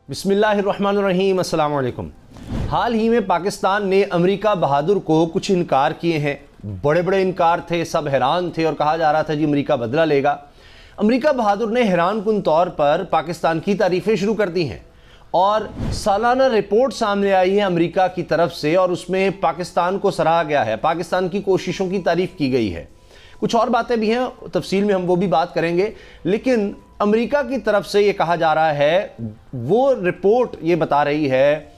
बिस्मिल्लाहिर्रहमानिर्रहीम, अस्सलाम वालेकुम। हाल ही में पाकिस्तान ने अमेरिका बहादुर को कुछ इनकार किए हैं। बड़े बड़े इनकार थे, सब हैरान थे और कहा जा रहा था जी अमेरिका बदला लेगा। अमेरिका बहादुर ने हैरानकुन तौर पर पाकिस्तान की तारीफ़ें शुरू कर दी हैं और सालाना रिपोर्ट सामने आई है अमेरिका की तरफ से और उसमें पाकिस्तान को सराहा गया है, पाकिस्तान की कोशिशों की तारीफ़ की गई है। कुछ और बातें भी हैं, तफसील में हम वो भी बात करेंगे, लेकिन अमेरिका की तरफ से ये कहा जा रहा है, वो रिपोर्ट ये बता रही है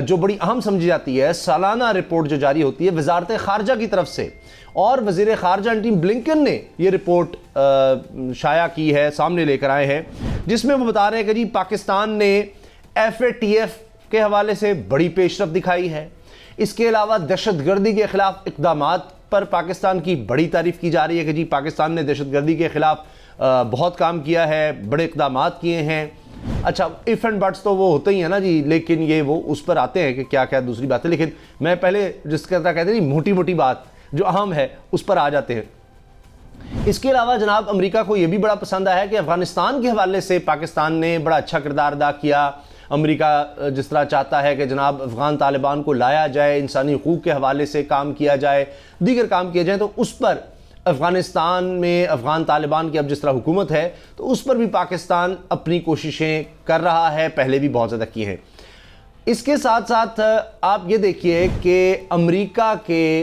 जो बड़ी अहम समझी जाती है, सालाना रिपोर्ट जो जारी होती है वजारत खारजा की तरफ से, और वज़ीर खारजा एंटनी ब्लिंकन ने ये रिपोर्ट शाया की है, सामने लेकर आए हैं, जिसमें वो बता रहे हैं कि जी पाकिस्तान ने FATF के हवाले से बड़ी पेशरफ दिखाई है। इसके अलावा दहशतगर्दी के ख़िलाफ़ इक़दामात पर पाकिस्तान की बड़ी तारीफ़ की जा रही है कि जी पाकिस्तान ने दहशतगर्दी के ख़िलाफ़ बहुत काम किया है, बड़े इक़दामात किए हैं। अच्छा, इफ़ एंड बट्स तो वो होते ही हैं ना जी, लेकिन ये वो उस पर आते हैं कि क्या क्या दूसरी बातें, लेकिन मैं पहले जिसके तरह कहते हैं मोटी मोटी बात जो अहम है उस पर आ जाते हैं। इसके अलावा जनाब अमेरिका को ये भी बड़ा पसंद आया कि अफ़गानिस्तान के हवाले से पाकिस्तान ने बड़ा अच्छा किरदार अदा किया। अमेरिका जिस तरह चाहता है कि जनाब अफ़गान तालिबान को लाया जाए, इंसानी हकूक़ के हवाले से काम किया जाए, दीगर काम किए जाए, तो उस पर अफ़गानिस्तान में अफ़गान तालिबान की अब जिस तरह हुकूमत है तो उस पर भी पाकिस्तान अपनी कोशिशें कर रहा है, पहले भी बहुत ज़्यादा की हैं। इसके साथ साथ आप ये देखिए कि अमेरिका के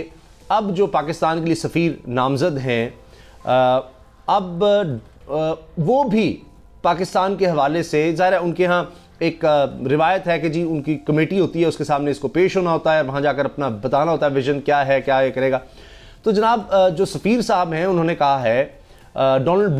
अब जो पाकिस्तान के लिए सफ़ीर नामज़द हैं, अब वो भी पाकिस्तान के हवाले से, ज़ाहिर है उनके यहाँ एक रिवायत है कि जी उनकी कमेटी होती है, उसके सामने इसको पेश होना होता है, वहाँ जाकर अपना बताना होता है विज़न क्या है, क्या ये करेगा। तो जनाब जो सफ़ीर साहब हैं उन्होंने कहा है, डोनाल्ड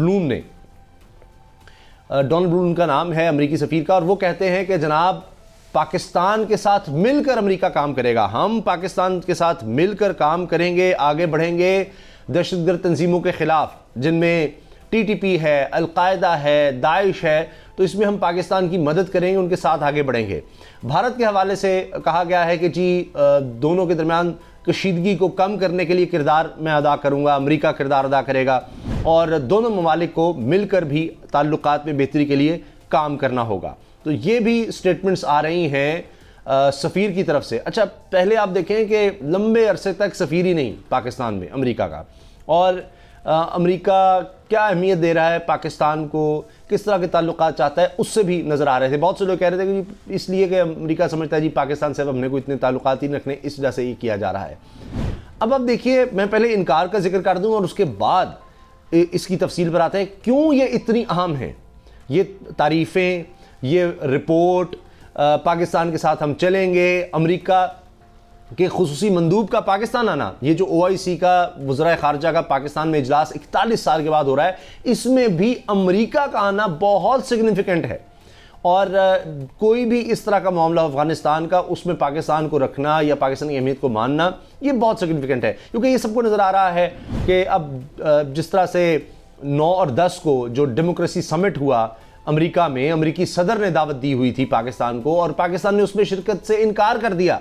ब्लूम का नाम है अमेरिकी सफ़ीर का, और वो कहते हैं कि जनाब पाकिस्तान के साथ मिलकर अमेरिका काम करेगा, हम पाकिस्तान के साथ मिलकर काम करेंगे, आगे बढ़ेंगे दहशतगर्द तंजीमों के ख़िलाफ़, जिनमें TTP है, अल-कायदा है, दाइश है, तो इसमें हम पाकिस्तान की मदद करेंगे, उनके साथ आगे बढ़ेंगे। भारत के हवाले से कहा गया है कि जी दोनों के दरमियान कशीदगी को कम करने के लिए किरदार मैं अदा करूँगा, अमेरिका किरदार अदा करेगा, और दोनों ममालिक को मिलकर भी ताल्लुकात में बेहतरी के लिए काम करना होगा। तो ये भी स्टेटमेंट्स आ रही हैं सफ़ीर की तरफ से। अच्छा, पहले आप देखें कि लंबे अरसे तक सफ़ीर ही नहीं पाकिस्तान में अमेरिका का, और अमेरिका क्या अहमियत दे रहा है पाकिस्तान को, किस तरह के ताल्लुकात चाहता है, उससे भी नज़र आ रहे थे। बहुत से लोग कह रहे थे कि इसलिए कि अमेरिका समझता है जी पाकिस्तान से अब हमने को इतने ताल्लुकात ही रखने, इस वजह से ये किया जा रहा है। अब देखिए, मैं पहले इनकार का जिक्र कर दूँ और उसके बाद इसकी तफसील पर आते हैं क्यों ये इतनी अहम है, ये तारीफ़ें, ये रिपोर्ट, पाकिस्तान के साथ हम चलेंगे, अमेरिका कि खुसूसी मंदूब का पाकिस्तान आना, ये जो OIC का वज़राए ख़ारजा का पाकिस्तान में इजलास 41 साल के बाद हो रहा है, इसमें भी अमेरिका का आना बहुत सिग्निफिकेंट है। और कोई भी इस तरह का मामला अफ़गानिस्तान का, उसमें पाकिस्तान को रखना या पाकिस्तान की अहमियत को मानना, ये बहुत सिग्निफिकेंट है, क्योंकि ये सबको नज़र आ रहा है कि अब जिस तरह से 9 और 10 को जो डेमोक्रेसी समिट हुआ अमेरिका में, अमेरिकी सदर ने दावत दी हुई थी पाकिस्तान को और पाकिस्तान ने उसमें शिरकत से इनकार कर दिया।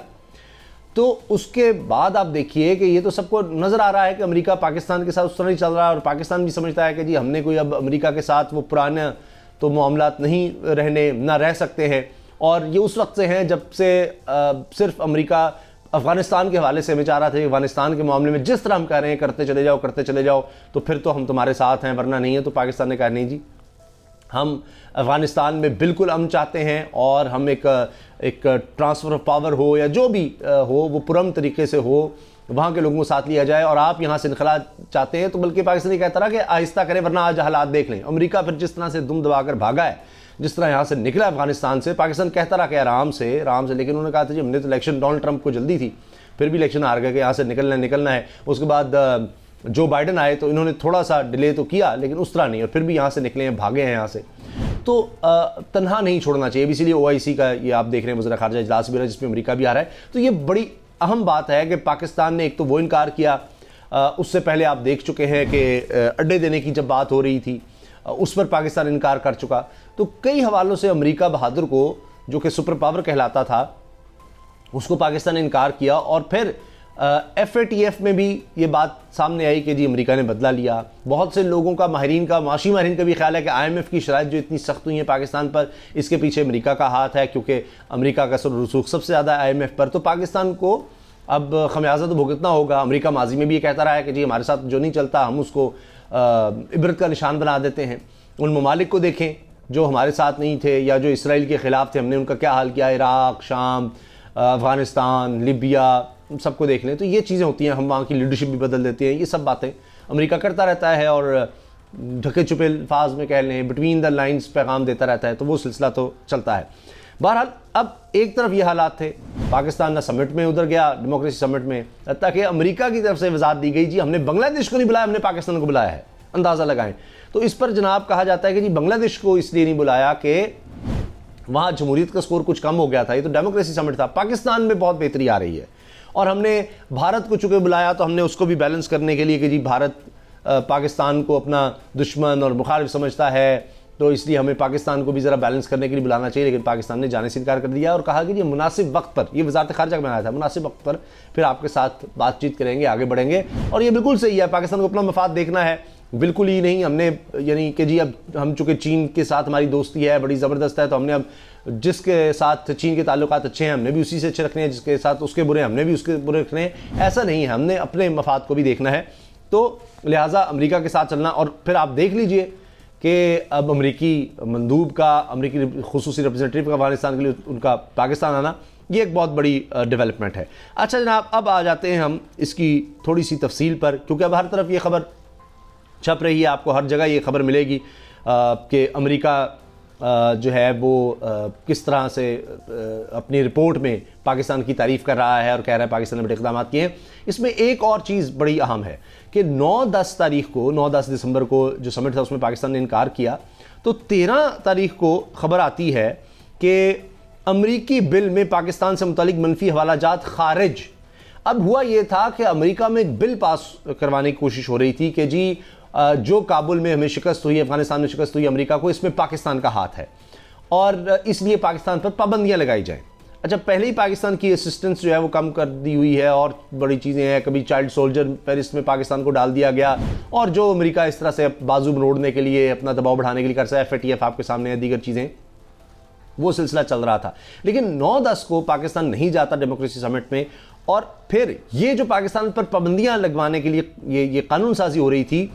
तो उसके बाद आप देखिए कि ये तो सबको नज़र आ रहा है कि अमेरिका पाकिस्तान के साथ उस तरह नहीं चल रहा है, और पाकिस्तान भी समझता है कि जी हमने कोई अब अमेरिका के साथ वो पुराने तो मामलात नहीं रहने, ना रह सकते हैं। और ये उस वक्त से हैं जब से सिर्फ अमेरिका अफ़गानिस्तान के हवाले से हमें चाह रहा था कि अफ़गानिस्तान के मामले में जिस तरह हम कह रहे हैं करते चले जाओ, तो फिर तो हम तुम्हारे साथ हैं, वरना नहीं है। तो पाकिस्तान ने कहा नहीं जी, हम अफ़गानिस्तान में बिल्कुल अमन चाहते हैं, और हम एक ट्रांसफ़र ऑफ पावर हो या जो भी हो वो पुरअमन तरीके से हो, वहाँ के लोगों को साथ लिया जाए, और आप यहाँ से इनखला चाहते हैं तो बल्कि पाकिस्तान ये कहता रहा कि आहिस्ता करें, वरना आज हालात देख लें। अमेरिका फिर जिस तरह से दुम दबाकर भागा है, जिस तरह यहाँ से निकला अफ़गानिस्तान से, पाकिस्तान कहता रहा कि आराम से, लेकिन उन्होंने कहा था जी हमने तो इलेक्शन, डोनाल्ड ट्रंप को जल्दी थी, फिर भी इलेक्शन हार गए कि यहाँ से निकलना है। उसके बाद जो बाइडन आए तो इन्होंने थोड़ा सा डिले तो किया, लेकिन उस तरह नहीं, और फिर भी यहाँ से निकले हैं, भागे हैं यहाँ से। तो तन्हा नहीं छोड़ना चाहिए। इसीलिए OIC का ये आप देख रहे हैं वज़ीर ख़ारजा इजलास भी रहा है, जिसमें अमेरिका भी आ रहा है। तो ये बड़ी अहम बात है कि पाकिस्तान ने एक तो वो इनकार किया, उससे पहले आप देख चुके हैं कि अड्डे देने की जब बात हो रही थी उस पर पाकिस्तान इनकार कर चुका। तो कई हवालों से अमेरिका बहादुर को, जो कि सुपर पावर कहलाता था, उसको पाकिस्तान ने इनकार किया, और फिर FATF में भी ये बात सामने आई कि जी अमेरिका ने बदला लिया। बहुत से लोगों का, माशी माहिरीन का भी ख्याल है कि IMF की शराइत जो इतनी सख्त हुई है पाकिस्तान पर, इसके पीछे अमेरिका का हाथ है, क्योंकि अमेरिका का रसूख सबसे ज़्यादा है IMF पर। तो पाकिस्तान को अब खमियाजा तो भुगतना होगा। अमेरिका माजी में भी ये कहता रहा है कि जी हमारे साथ जो नहीं चलता हम उसको इबरत का निशान बना देते हैं। उन ममालिक को देखें जो हमारे साथ नहीं थे या जो इसराइल के ख़िलाफ़ थे, हमने उनका क्या हाल किया, इराक़, शाम, अफ़गानिस्तान, लिबिया, सबको देख लें। तो ये चीज़ें होती हैं, हम वहाँ की लीडरशिप भी बदल देते हैं। ये सब बातें अमेरिका करता रहता है और ढके छुपे अल्फाज में कह लें, बिटवीन द लाइंस पैगाम देता रहता है। तो वो सिलसिला तो चलता है। बहरहाल अब एक तरफ ये हालात थे, पाकिस्तान ना समिट में उधर गया, डेमोक्रेसी समिट में, ताकि अमेरिका की तरफ से वजाहत दी गई जी हमने बांग्लादेश को नहीं बुलाया, हमने पाकिस्तान को बुलाया है। अंदाज़ा लगाएं। तो इस पर जनाब कहा जाता है कि जी बांग्लादेश को इसलिए नहीं बुलाया कि वहाँ जमहूरियत का स्कोर कुछ कम हो गया था, ये तो डेमोक्रेसी समिट था। पाकिस्तान में बहुत बेहतरी आ रही है और हमने भारत को चूँकि बुलाया तो हमने उसको भी बैलेंस करने के लिए कि जी भारत पाकिस्तान को अपना दुश्मन और मुखालिफ समझता है, तो इसलिए हमें पाकिस्तान को भी ज़रा बैलेंस करने के लिए बुलाना चाहिए। लेकिन पाकिस्तान ने जाने से इनकार कर दिया और कहा कि ये मुनासिब वक्त पर, ये वज़ारत ख़ारजा का बनाया था, मुनासिब वक्त पर फिर आपके साथ बातचीत करेंगे, आगे बढ़ेंगे। और ये बिल्कुल सही है, पाकिस्तान को अपना मफाद देखना है, बिल्कुल ही नहीं हमने यानी कि जी अब हम चूँकि चीन के साथ हमारी दोस्ती है बड़ी ज़बरदस्त है, तो हमने अब जिसके साथ चीन के ताल्लुकात अच्छे हैं हमने भी उसी से अच्छे रखने हैं, जिसके साथ उसके बुरे हमने भी उसके बुरे रखने हैं। ऐसा नहीं है, हमने अपने मफाद को भी देखना है। तो लिहाजा अमेरिका के साथ चलना, और फिर आप देख लीजिए कि अब अमेरिकी मंदूब का, अमेरिकी खुसूसी रिप्रेजेंटेटिव का अफगानिस्तान के लिए उनका पाकिस्तान आना, ये एक बहुत बड़ी डेवलपमेंट है। अच्छा जनाब, अब आ जाते हैं हम इसकी थोड़ी सी तफसील पर, क्योंकि अब हर तरफ ये खबर छप रही है, आपको हर जगह ये खबर मिलेगी कि अमेरिका जो है वो किस तरह से अपनी रिपोर्ट में पाकिस्तान की तारीफ़ कर रहा है और कह रहा है पाकिस्तान ने बड़े इक़दाम किए हैं। इसमें एक और चीज़ बड़ी अहम है कि 9-10 तारीख को, 9-10 दिसंबर को जो समिट था उसमें पाकिस्तान ने इनकार किया, तो 13 तारीख को खबर आती है कि अमरीकी बिल में पाकिस्तान से मुतालिक मनफी हवालाजात खारिज। अब हुआ ये था कि अमेरिका में एक बिल पास करवाने की कोशिश हो रही थी कि जी जो काबुल में हमें शिकस्त हुई, अफगानिस्तान में शिकस्त हुई अमेरिका को, इसमें पाकिस्तान का हाथ है और इसलिए पाकिस्तान पर पाबंदियां लगाई जाएं। अच्छा, पहले ही पाकिस्तान की असिस्टेंस जो है वो कम कर दी हुई है और बड़ी चीज़ें हैं, कभी चाइल्ड सोल्जर फेरिस्ट में पाकिस्तान को डाल दिया गया, और जो अमेरिका इस तरह से बाजू मरोड़ने के लिए, अपना दबाव बढ़ाने के लिए कर सकता है, FATF आपके सामने है, दीगर चीज़ें, वो सिलसिला चल रहा था। लेकिन 9-10 को पाकिस्तान नहीं जाता डेमोक्रेसी समिट में, और फिर ये जो पाकिस्तान पर पाबंदियां लगवाने के लिए ये कानून साजी हो रही थी,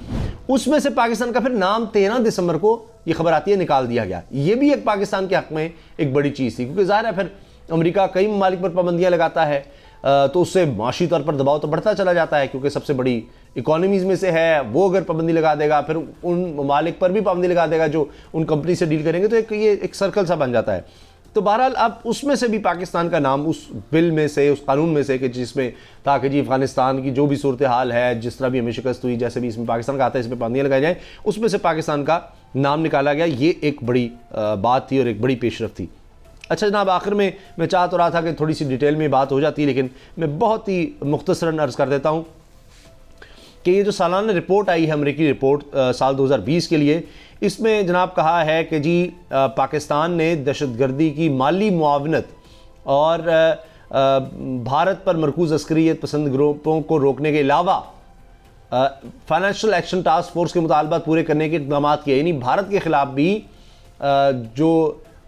उसमें से पाकिस्तान का फिर नाम 13 दिसंबर को ये खबर आती है निकाल दिया गया। ये भी एक पाकिस्तान के हक में एक बड़ी चीज़ थी, क्योंकि ज़ाहिर है फिर अमेरिका कई ममालिक पर पाबंदियां लगाता है तो उससे माशी तौर पर दबाव तो बढ़ता चला जाता है, क्योंकि सबसे बड़ी इकोनॉमीज़ में से है। वो अगर पाबंदी लगा देगा फिर उन ममालिक पर भी पाबंदी लगा देगा जो उन कंपनी से डील करेंगे, तो ये एक सर्कल सा बन जाता है। तो बहरहाल अब उसमें से भी पाकिस्तान का नाम उस बिल में से, उस कानून में से कि जिसमें था कि जी अफगानिस्तान की जो भी सूरत हाल है, जिस तरह भी हमें शिकस्त हुई, जैसे भी इसमें पाकिस्तान का आता है, इसमें पाबंदियां लगाई जाएँ, उसमें से पाकिस्तान का नाम निकाला गया। ये एक बड़ी बात थी और एक बड़ी पेशरफ थी। अच्छा जनाब, आखिर में मैं चाह तो रहा था कि थोड़ी सी डिटेल में बात हो जाती, लेकिन मैं बहुत ही मुख्तसरन अर्ज़ कर देता हूँ कि ये जो सालाना रिपोर्ट आई है, अमेरिकी रिपोर्ट साल 2020 के लिए, इसमें जनाब कहा है कि जी पाकिस्तान ने दहशतगर्दी की माली मुआवनत और भारत पर मरकूज़ अस्करियत पसंद ग्रुपों को रोकने के अलावा फाइनेंशियल एक्शन टास्क फोर्स के मुतालबात पूरे करने के इक़दाम किए। यानी भारत के ख़िलाफ़ भी जो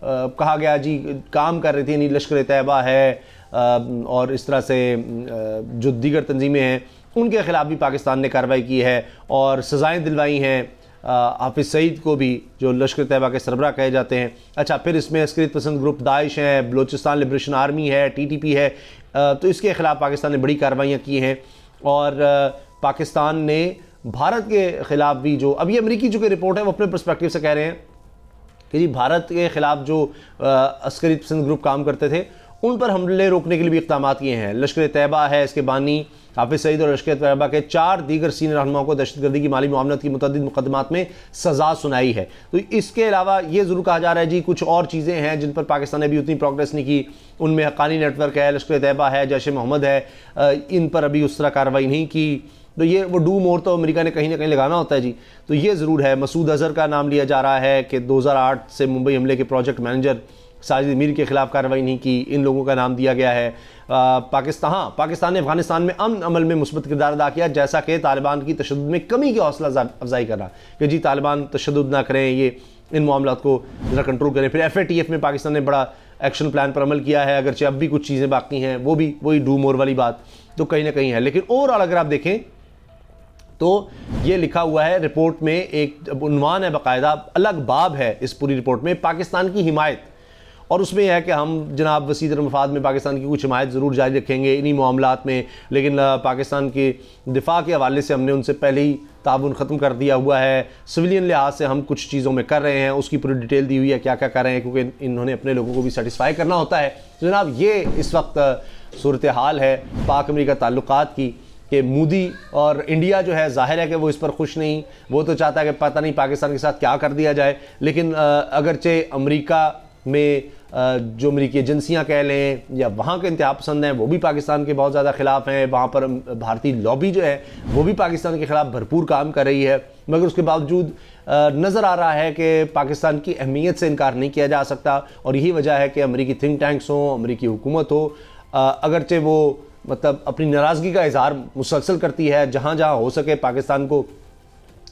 कहा गया जी काम कर रही थी, यानी लश्कर तैयबा है और इस तरह से जो दीगर तंजीमें हैं, उनके ख़िलाफ़ भी पाकिस्तान ने कार्रवाई की है और सज़ाएँ दिलवाई हैं हाफिज़ सईद को भी, जो लश्कर तैयबा के सरबराह कहे जाते हैं। अच्छा, फिर इसमें अस्करियत पसंद ग्रुप दाइश हैं, बलूचिस्तान लिबरेशन आर्मी है, TTP है, तो इसके ख़िलाफ़ पाकिस्तान ने बड़ी कार्रवाइयाँ की हैं। और पाकिस्तान ने भारत के ख़िलाफ़ भी, जो अभी अमेरिकी जो कि रिपोर्ट है वो अपने पर्सपेक्टिव से कह रहे हैं कि जी भारत के ख़िलाफ़ जो अस्करियत पसंद ग्रुप काम करते थे उन पर हमले रोकने के लिए भी इक़दाम किए हैं। लश्कर तैयबा है, इसके बानी हाफिज़ सईद और लश्कर तैयबा के 4 दीगर सीनियर रहनुमाओं को दहशतगर्दी की माली मुआवनत की मुतअद्दिद मुकदमात में सज़ा सुनाई है। तो इसके अलावा ये ज़रूर कहा जा रहा है जी कुछ और चीज़ें हैं जिन पर पाकिस्तान ने भी उतनी प्रोग्रेस नहीं की। उनमें हक्कानी नेटवर्क है, लश्कर तैयबा है, जैश मोहम्मद है, इन पर अभी उस तरह कार्रवाई नहीं की। तो ये वो डू मोर तो अमेरिका ने कहीं ना कहीं लगाना होता है जी। तो ये ज़रूर है। मसूद अज़हर का नाम लिया जा रहा है कि 2008 से मुंबई हमले के प्रोजेक्ट मैनेजर साजिद मीर के खिलाफ कार्रवाई नहीं की, इन लोगों का नाम दिया गया है। पाकिस्तान ने अफगानिस्तान में अमन अमल में मुस्बत किरदार अदा किया, जैसा कि तालिबान की तशद्दुद में कमी की हौसला अफजाई करना कि जी तालिबान तशद्दुद ना करें, ये इन मामलों को ज़रा कंट्रोल करें। फिर FATF में पाकिस्तान ने बड़ा एक्शन प्लान पर अमल किया है, अगरचे अब भी कुछ चीज़ें बाकी हैं, वो भी वही डू मोर वाली बात तो कहीं ना कहीं है। लेकिन ओवरऑल अगर आप देखें तो ये लिखा हुआ है रिपोर्ट में, एक उन्वान है बाकायदा, अलग बाब है इस पूरी रिपोर्ट में, पाकिस्तान की हिमायत, और उसमें यह है कि हम जनाब वसीदर मफाद में पाकिस्तान की कुछ हिमायत ज़रूर जारी रखेंगे इन्हीं मामलात में, लेकिन पाकिस्तान के दिफा के हवाले से हमने उनसे पहले ही ताउन ख़त्म कर दिया हुआ है। सिविलियन लिहाज से हम कुछ चीज़ों में कर रहे हैं, उसकी पूरी डिटेल दी हुई है क्या क्या कर रहे हैं, क्योंकि इन्होंने अपने लोगों को भी सेटिस्फाई करना होता है। तो जनाब ये इस वक्त सूरत हाल है पाक अमेरिका ताल्लुकात की, कि मोदी और इंडिया जो है ज़ाहिर है कि वो इस पर खुश नहीं, वो तो चाहता है कि पता नहीं पाकिस्तान के साथ क्या कर दिया जाए। लेकिन अगरचे अमेरिका में जो अमेरिकी एजेंसियां कह लें या वहाँ के इंतहा पसंद हैं वो भी पाकिस्तान के बहुत ज़्यादा ख़िलाफ़ हैं, वहाँ पर भारतीय लॉबी जो है वो भी पाकिस्तान के ख़िलाफ़ भरपूर काम कर रही है, मगर उसके बावजूद नज़र आ रहा है कि पाकिस्तान की अहमियत से इनकार नहीं किया जा सकता। और यही वजह है कि अमेरिकी थिंक टैंक्स हों, अमेरिकी हुकूमत हो, अगरचे वो मतलब अपनी नाराज़गी का इजहार मुसलसल करती है, जहाँ जहाँ हो सके पाकिस्तान को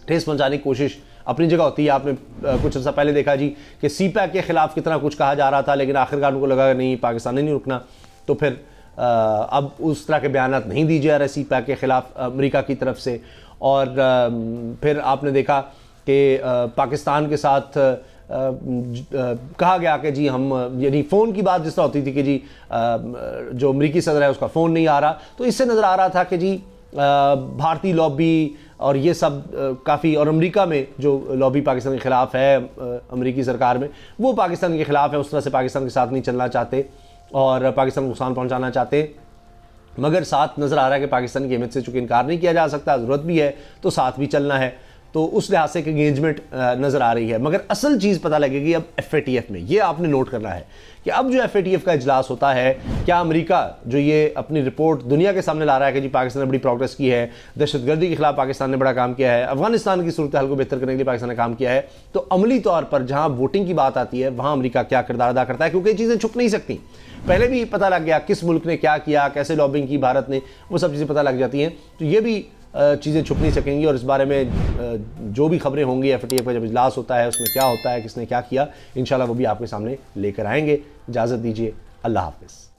ठेस पहुँचाने की कोशिश अपनी जगह होती है। आपने कुछ अर्सा पहले देखा जी कि CPAC के ख़िलाफ़ कितना कुछ कहा जा रहा था, लेकिन आखिरकार उनको लगा नहीं पाकिस्तान ने नहीं रुकना, तो फिर अब उस तरह के बयानात नहीं दिए जा रहे CPAC के ख़िलाफ़ अमेरिका की तरफ से। और फिर आपने देखा कि पाकिस्तान के साथ कहा गया कि जी हम, यानी फ़ोन की बात जिस तरह होती थी कि जी जो अमेरिकी सदर है उसका फ़ोन नहीं आ रहा, तो इससे नज़र आ रहा था कि जी भारतीय लॉबी और ये सब काफ़ी, और अमेरिका में जो लॉबी पाकिस्तान के ख़िलाफ़ है अमेरिकी सरकार में, वो पाकिस्तान के ख़िलाफ़ है, उस तरह से पाकिस्तान के साथ नहीं चलना चाहते और पाकिस्तान को नुकसान पहुंचाना चाहते। मगर साथ नज़र आ रहा है कि पाकिस्तान की अहमियत से चूँकि इनकार नहीं किया जा सकता, ज़रूरत भी है तो साथ भी चलना है, तो उस लिहाज से एक एंगेजमेंट नज़र आ रही है। मगर असल चीज़ पता लगेगी अब FATF में, ये आपने नोट करना है कि अब जो FATF का इजलास होता है, क्या अमेरिका जो ये अपनी रिपोर्ट दुनिया के सामने ला रहा है कि जी पाकिस्तान ने बड़ी प्रोग्रेस की है, दहशतगर्दी के खिलाफ पाकिस्तान ने बड़ा काम किया है, अफगानिस्तान की सूरत हाल को बेहतर करने के लिए पाकिस्तान ने काम किया है, तो अमली तौर पर जहाँ वोटिंग की बात आती है वहाँ अमेरिका क्या किरदार अदा करता है, क्योंकि ये चीज़ें छुप नहीं सकती। पहले भी पता लग गया किस मुल्क ने क्या किया, कैसे लॉबिंग की भारत ने, वो सब चीज़ें पता लग जाती हैं, तो ये भी चीज़ें छुप नहीं सकेंगी। और इस बारे में जो भी खबरें होंगी FATF का जब इजलास होता है उसमें क्या होता है, किसने क्या किया, इंशाल्लाह वो भी आपके सामने लेकर आएंगे। इजाज़त दीजिए, अल्लाह हाफ़िज़।